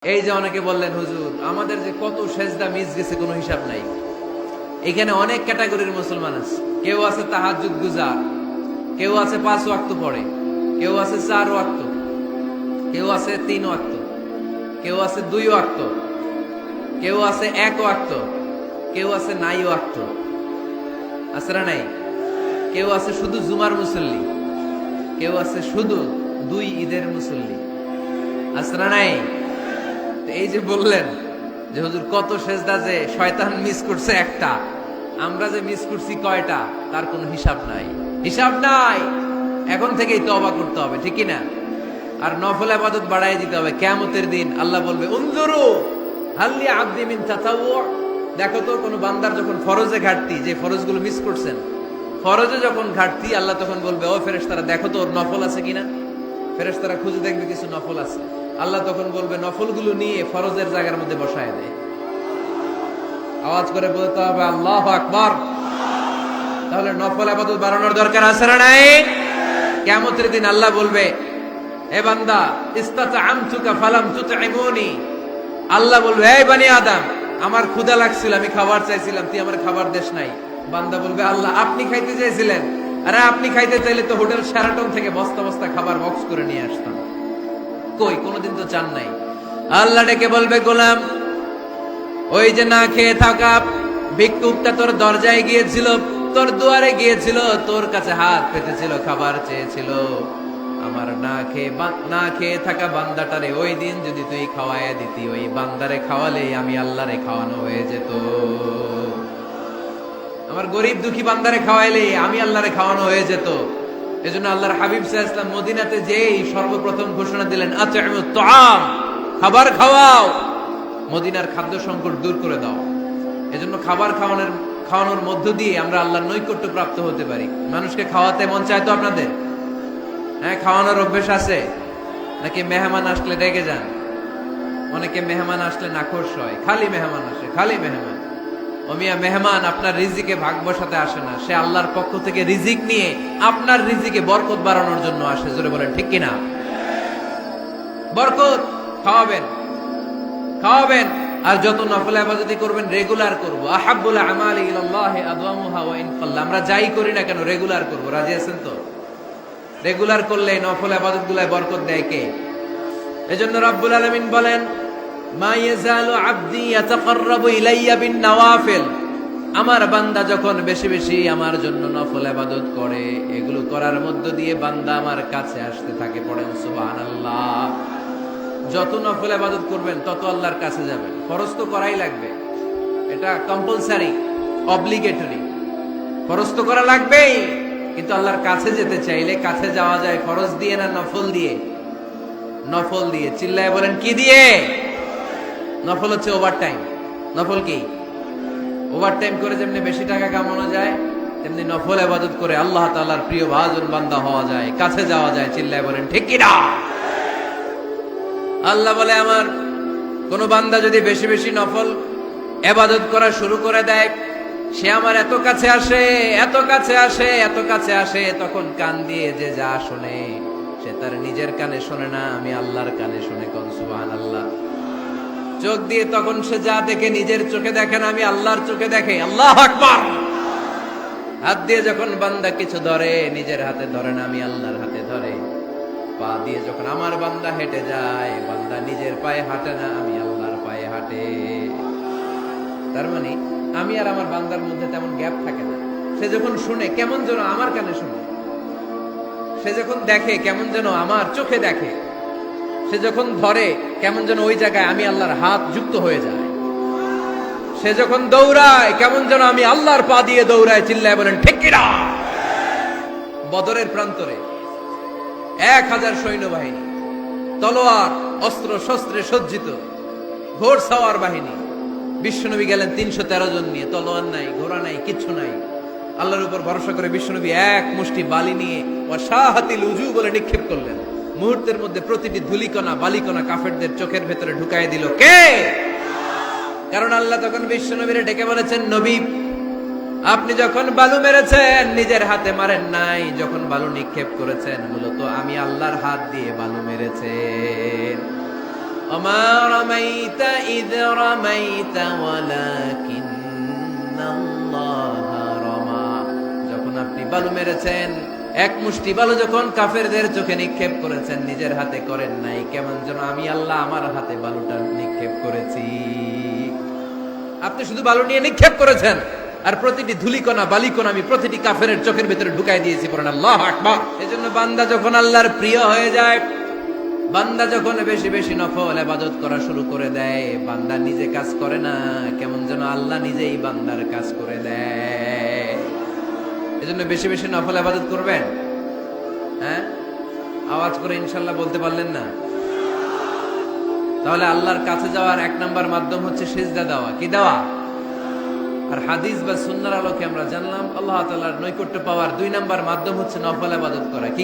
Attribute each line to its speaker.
Speaker 1: এই যে অনেকে বললেন হুজুর আমাদের যে কত সেজদা মিস গেছে কোনো হিসাব নাই। এখানে অনেক ক্যাটাগরির মুসলমান আছে। কেউ আছে তাহাজ্জুদ গুজার, কেউ আছে 5 ওয়াক্ত পড়ে, কেউ আছে 4 ওয়াক্ত, কেউ আছে 3 ওয়াক্ত, কেউ আছে 2 ওয়াক্ত, কেউ আছে 1 ওয়াক্ত, কেউ আছে নাই ওয়াক্ত। আছে না নাই? কেউ আছে শুধু জুমার মুসল্লি, কেউ আছে শুধু 2 ঈদের মুসল্লি। আছে না নাই? এই যে বললেন যে হুজুর কত সেজদা যে শয়তান মিস করছে একটা, আমরা যে মিস করছি কয়টা তার কোনো হিসাব নাই। হিসাব নাই। এখন থেকেই তওবা করতে হবে, ঠিক কি না? আর নফল ইবাদত বাড়ায় দিতে হবে। কিয়ামতের দিন আল্লাহ বলবে উনজুরু হাল্লি আবদি মিন তাতাওয়ু, দেখো তো কোন বান্দার যখন ফরজে ঘাটতি, যে ফরজগুলো মিস করছেন, ফরজে যখন ঘাটতি আল্লাহ তখন বলবে ও ফেরেশতারা দেখো তো ওর নফল আছে কিনা। ফেরেশতারা খুঁজে দেখবে কিছু নফল আছে। আল্লাহ তখন বলবে নফলগুলো নিয়ে ফরজের জায়গার মধ্যে বসায় দে। আওয়াজ করে বলতে হবে আল্লাহু আকবার। তাহলে নফল ইবাদত বাড়ানোর দরকার আছে না নাই? কিয়ামতের দিন আল্লাহ বলবে এ বান্দা ইসতাতআমতুকা ফালাম তুতঈমুনি, আল্লাহ বলবে এই বনি আদম আমার ক্ষুধা লাগছিল, আমি খাবার চাইছিলাম, তুই আমার খাবার দেশ নাই। বান্দা বলবে আল্লাহ আপনি খাইতে চাইছিলেন, আরে আপনি খাইতে চাইলে তো হোটেল শেরাটন থেকে বস্তা বস্তা খাবার বক্স করে নিয়ে আসতাম, কই কোনদিন তো চান নাই। আল্লাহ ডেকে বলবে গোলাম ওই যে না খেয়ে থাকা ভিক্ষুকটা তোর দরজায় গিয়েছিল, তোর দুয়ারে গিয়েছিল, তোর কাছে হাত পেতেছিল, খাবার চেয়েছিল, আমার না খেয়ে থাকা বান্দাটারে ওই দিন যদি তুই খাওয়াইয়া দিতি, ওই বান্দারে খাওয়ালে আমি আল্লাহরে খাওয়ানো হয়ে যেত। আমার গরিব দুঃখী বান্দারে খাওয়াইলে আমি আল্লাহরে খাওয়ানো হয়ে যেত। এজন্য আল্লাহর হাবিব সাল্লাল্লাহু আলাইহি ওয়াসাল্লাম মদিনাতে যেই সর্বপ্রথম ঘোষণা দিলেন আত'ইমুত তাআম, খাবার খাওয়াও, মদিনার খাদ্য সংকট দূর করে দাও। এজন্য খাবার খাওয়ানোর মধ্য দিয়ে আমরা আল্লাহর নৈকট্য প্রাপ্ত হতে পারি। মানুষকে খাওয়াতে মন চায় তো আপনাদের? হ্যাঁ, খাওয়ানোর অভ্যেস আছে নাকি মেহমান আসলে রেগে যান? অনেকে মেহমান আসলে নাখোশ হয়, খালি মেহমান আসে, খালি মেহমান। ও মিয়া, মেহমান আপনার রিজিকে ভাগ বসাতে আসে না, সে আল্লাহর পক্ষ থেকে রিজিক নিয়ে আপনার রিজিকে বরকত বাড়ানোর জন্য আসে। জোরে বলেন ঠিক কিনা? বরকত খাওয়াবেন, খাওয়াবেন। আর যত নফল ইবাদতি করবেন রেগুলার করব। আহাব্বুল আমালি ইলাল্লাহি আদওয়ামুহা ওয়া ইন কাল্লা, আমরা যাই করি না কেন রেগুলার করব। রাজি আছেন তো? রেগুলার করলে নফল ইবাদতগুলোয় বরকত দেয় কে? এজন্য রব্বুল আলামিন বলেন মা ইয়াজালু আবদি ইয়াতাকাররাবু ইলাইয়া বিন নওয়াফিল, আমার বান্দা যখন বেশি বেশি আমার জন্য নফল ইবাদত করে, এগুলো করার মধ্য দিয়ে বান্দা আমার কাছে আসতে থাকে। পড়েন সুবহানাল্লাহ। যত নফল ইবাদত করবেন তত আল্লাহর কাছে যাবেন। ফরজ তো করাই লাগবে, এটা কম্পালসারি, অব্লিগেটরি। ফরজ তো করা লাগবেই, কিন্তু আল্লাহর কাছে যেতে চাইলে কাছে যাওয়া যায় ফরজ দিয়ে না নফল দিয়ে? নফল দিয়ে। চিল্লায় বলেন কি দিয়ে? নফল হচ্ছে ওভারটাইম। নফল কি? ওভারটাইম করে যেমনি বেশি টাকা কামানো যায়, তেমনি নফল ইবাদত করে আল্লাহ তাআলার প্রিয় ভাজন বান্দা হওয়া যায়, কাছে যাওয়া যায়। চিল্লায় বলেন ঠিক কি না? আল্লাহ বলে আমার কোন বান্দা যদি বেশি বেশি নফল ইবাদত করা শুরু করে দেয়, সে আমার এত কাছে আসে, এত কাছে আসে, এত কাছে আসে, তখন কান দিয়ে যে যা শোনে সে তার নিজের কানে শোনে না, আমি আল্লাহর কানে শুনে। কোন সুবহানাল্লাহ। চোখ দিয়ে তখন সে যা দেখে নিজের চোখে দেখে না, আমি আল্লাহর চোখে দেখে। আল্লাহু আকবার। হাত দিয়ে যখন বান্দা কিছু ধরে, নিজের হাতে ধরে না, আমি আল্লাহর হাতে ধরে। পা দিয়ে যখন আমার বান্দা হেঁটে যায়, বান্দা নিজের পায়ে হাঁটে না, আমি আল্লাহর পায়ে হাঁটে। তার মানে আমি আর আমার বান্দার মধ্যে তেমন গ্যাপ থাকে না। সে যখন শুনে কেমন যেন আমার কানে শুনে, সে যখন দেখে কেমন যেন আমার চোখে দেখে, সে যখন ধরে কেমন যেন ওই জায়গায় আমি আল্লাহর হাত যুক্ত হয়ে যায়, সে যখন দৌড়ায় কেমন যেন আমি আল্লাহর পা দিয়ে দৌড়ায়। চিল্লায় বলেন ঠিক কিনা? বদরের প্রান্তরে 1000 সৈন্যবাহিনী, তলোয়ার অস্ত্র শস্ত্রে সজ্জিত, ঘোড়সাওয়ার বাহিনী। বিশ্বনবী গেলেন 313 জন নিয়ে, তলোয়ার নাই, ঘোড়া নাই, কিচ্ছু নাই। আল্লাহর উপর ভরসা করে বিশ্বনবী এক মুষ্টি বালি নিয়ে ওয়াশাহাতিল উজু বলে নিক্ষেপ করলেন। মুহূর্তের মধ্যে প্রতিটি ধুলিকণা বালিকণা কাফেরদের চোখের ভেতরে ঢুকাই দিল কে? কারণ আল্লাহ তখন বিশ্বনবীরে ডেকে বলেছেন নবী আপনি যখন বালু মেরেছেন নিজের হাতে মারেন নাই, যখন বালু নিক্ষেপ করেছেন মূলত আমি আল্লাহর হাত দিয়ে বালু মেরেছেন। ওমা রামাইতা ইয রামাইতা ওয়ালাকিন্নাল্লাহা রামা। যখন আপনি বালু মেরেছেন, এক মুষ্টি বালু যখন কাফেরদের চোখে নিক্ষেপ করেছেন, নিজের হাতে করেন নাই, কেমন যেন আমি আল্লাহ আমার হাতে বালুটা নিক্ষেপ করেছি। আপনি শুধু বালু নিয়ে নিক্ষেপ করেছেন, আর প্রতিটি ধুলিকণা বালিকণা আমি প্রতিটি কাফেরের চোখের ভিতরে ঢুকাই দিয়েছি। পড়েন আল্লাহু আকবার। এজন্য বান্দা যখন আল্লাহর প্রিয় হয়ে যায়, বান্দা যখন বেশি বেশি নফল ইবাদত করা শুরু করে দেয়, বান্দা নিজে কাজ করে না, কেমন যেন আল্লাহ নিজেই বান্দার কাজ করে দেয়। এজন্য বেশি বেশি নফল ইবাদত করবেন। হ্যাঁ, আওয়াজ করে ইনশাআল্লাহ বলতে পারলেন না? তাহলে আল্লাহর কাছে যাওয়ার এক নাম্বার মাধ্যম হচ্ছে সিজদা দেওয়া। কি দেওয়া? আর হাদিস বা সুন্নাহর আলোকে আমরা জানলাম আল্লাহ তাআলার নৈকট্য পাওয়ার দুই নাম্বার মাধ্যম হচ্ছে নফল ইবাদত করা। কি